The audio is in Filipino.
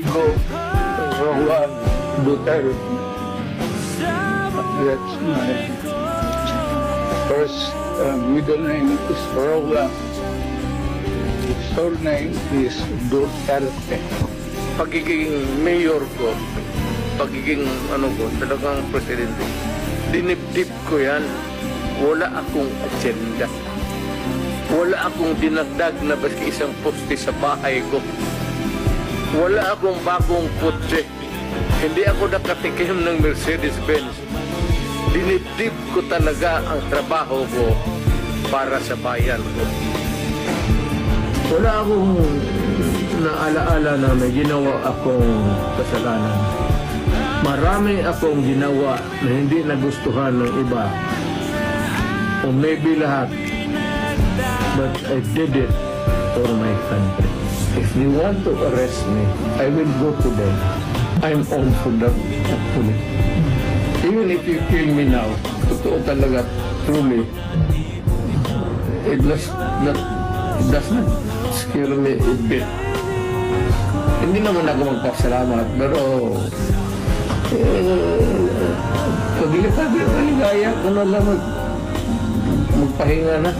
Go, Rowan Duterte. That's my first middle name is Rowan. His surname is Duterte. Pagiging mayor ko, pagiging talagang presidente, dinibdib ko yan. Wala akong agenda. Wala akong dinagdag na baski isang poste sa bahay ko. Wala akong bagong kotse. Hindi ako nakatikim ng Mercedes-Benz. Dinibdib ko talaga ang trabaho ko para sa bayan ko. Wala akong naalaala na may ginawa akong kasalanan. Marami akong ginawa na hindi nagustuhan ng iba. O maybe lahat. But I did it for my country. If they want to arrest me, I will go to them. I'm on for that, actually. Even if you kill me now, totoo talaga, truly, it does not scare me a bit. Hindi naman ako magpasalamat, pero pag-ilipad yung maligaya ko na lang magpahinga na.